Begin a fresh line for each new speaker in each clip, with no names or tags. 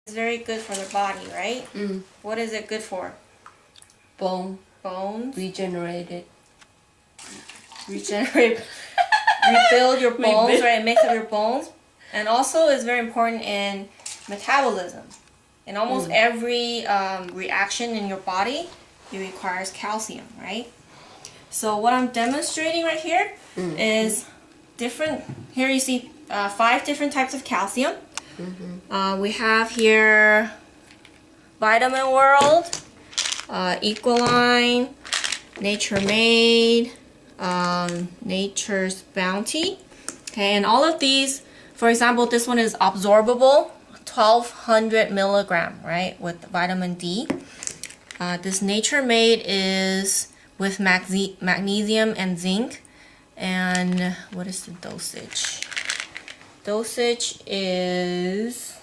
It's very good for the body, right? What is it good for?
Bones.
Rebuild your bones, right? It makes up your bones. And also it's very important in metabolism. In almost every reaction in your body, it requires calcium, right? So what I'm demonstrating right here is different. Here you see 5 different types of calcium. We have here Vitamin World, Equaline, Nature Made, Nature's Bounty. Okay, and all of these, for example, this one is absorbable, 1200 milligram, right, with vitamin D. This Nature Made is with magnesium and zinc. And what is the dosage? Dosage is,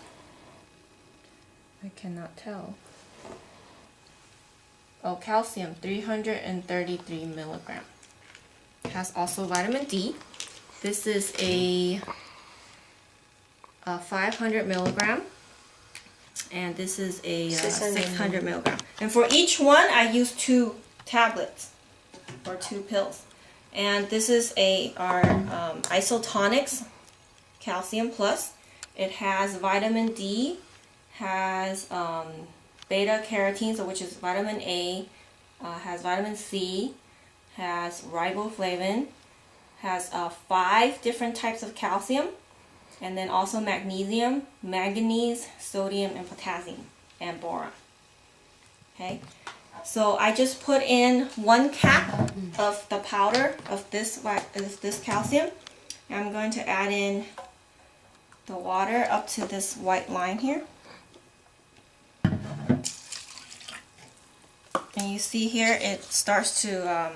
I cannot tell. Oh, calcium, 333 milligram. It has also vitamin D. This is a 500 milligram. And this is a 600 milligram. And for each one, I use 2 tablets or 2 pills. And this is our Isotonix Calcium Plus. It has vitamin D, has beta carotene, so which is vitamin A, has vitamin C, has riboflavin, has 5 different types of calcium, and then also magnesium, manganese, sodium, and potassium, and boron. Okay, so I just put in 1 cap of the powder of this calcium. I'm going to add in the water up to this white line here. And you see here it starts to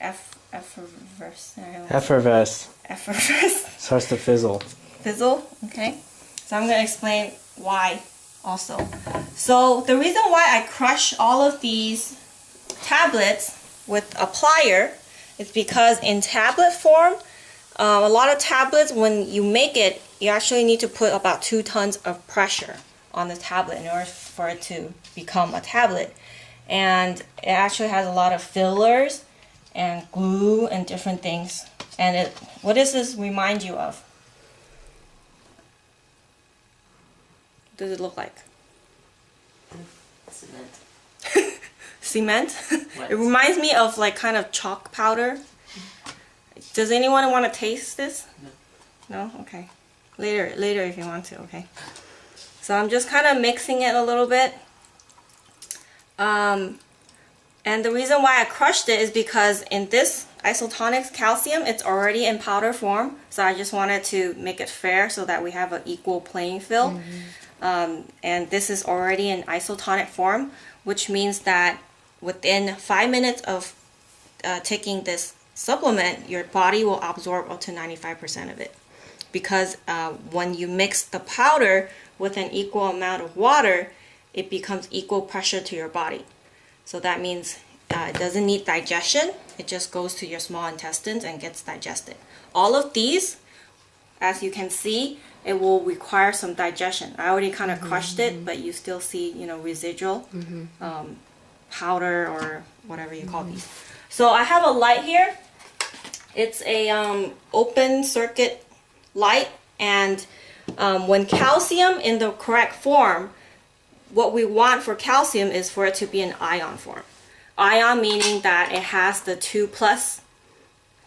effervesce.
Starts to fizzle.
Okay. So I'm going to explain why also. So the reason why I crush all of these tablets with a plier is because in tablet form, a lot of tablets, when you make it, you actually need to put about 2 tons of pressure on the tablet in order for it to become a tablet. And it actually has a lot of fillers and glue and different things. And what does this remind you of? What does it look like?
Cement.
Cement? It reminds me of like kind of chalk powder. Does anyone want to taste this? No? Okay. Later if you want to, okay. So I'm just kind of mixing it a little bit. And the reason why I crushed it is because in this Isotonix calcium, it's already in powder form. So I just wanted to make it fair so that we have an equal playing field. And this is already in isotonic form, which means that within 5 minutes of taking this supplement, your body will absorb up to 95% of it. Because when you mix the powder with an equal amount of water, it becomes equal pressure to your body. So that means it doesn't need digestion. It just goes to your small intestines and gets digested. All of these, as you can see, it will require some digestion. I already kind of crushed it, but you still see, residual powder or whatever you call these. So I have a light here. It's a open circuit light, and when calcium in the correct form, what we want for calcium is for it to be in ion form. Ion meaning that it has the 2+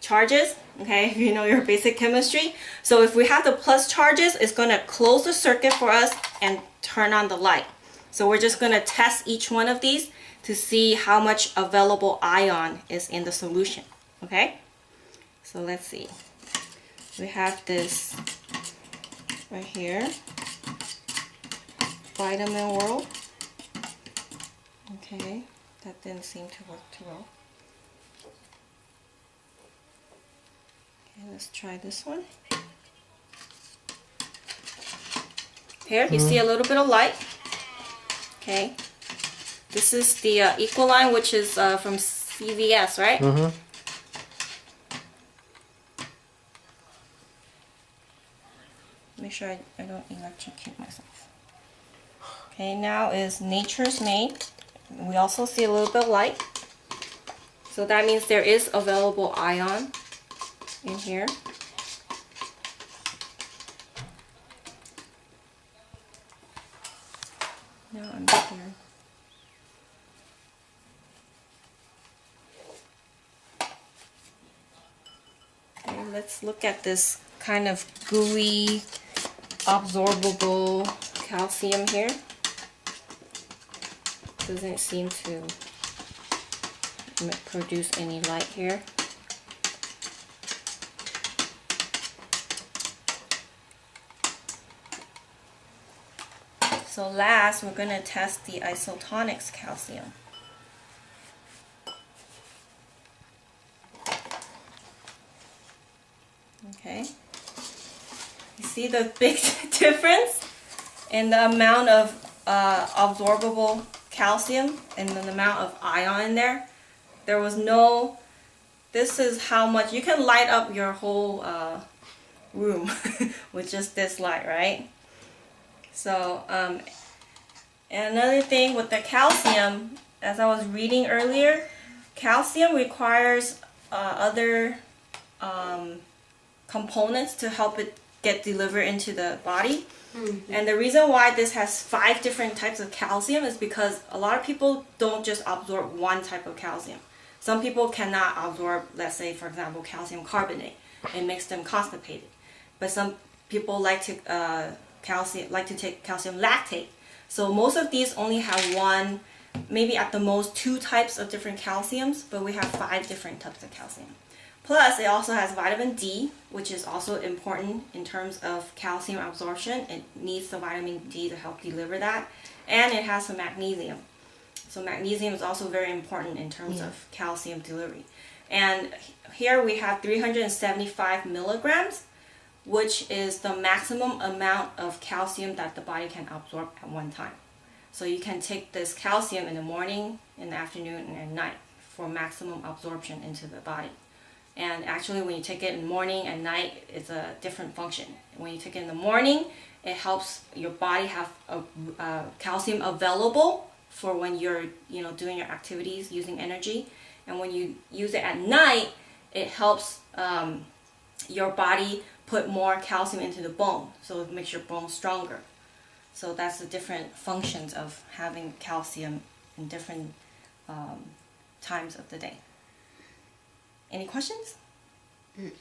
charges, okay, if you know your basic chemistry. So if we have the plus charges, it's going to close the circuit for us and turn on the light. So we're just going to test each one of these to see how much available ion is in the solution, okay? So let's see. We have this right here, Vitamin World. Okay, that didn't seem to work too well. Okay, let's try this one. Here, you see a little bit of light. Okay, this is the Equaline, which is from CVS, right? Make sure I don't electrocute myself. Okay, now is Nature's Made. We also see a little bit of light. So that means there is available ion in here. Now I'm here. Okay, let's look at this kind of gooey, absorbable calcium here. Doesn't seem to produce any light here. So last, we're going to test the Isotonix calcium. Okay. You see the big difference in the amount of absorbable calcium and the amount of ion in there? There was no, this is how much, you can light up your whole room with just this light, right? So, and another thing with the calcium, as I was reading earlier, calcium requires other components to help it get delivered into the body. Mm-hmm. And the reason why this has 5 different types of calcium is because a lot of people don't just absorb one type of calcium. Some people cannot absorb, let's say, for example, calcium carbonate. It makes them constipated. But some people like to take calcium lactate. So most of these only have one, maybe at the most 2 types of different calciums, but we have 5 different types of calcium. Plus, it also has vitamin D, which is also important in terms of calcium absorption. It needs the vitamin D to help deliver that. And it has some magnesium. So magnesium is also very important in terms of calcium delivery. And here we have 375 milligrams, which is the maximum amount of calcium that the body can absorb at one time. So you can take this calcium in the morning, in the afternoon, and at night for maximum absorption into the body. And actually when you take it in the morning and night, it's a different function. When you take it in the morning, it helps your body have calcium available for when you're doing your activities, using energy. And when you use it at night, it helps your body put more calcium into the bone, so it makes your bone stronger. So that's the different functions of having calcium in different times of the day. Any questions?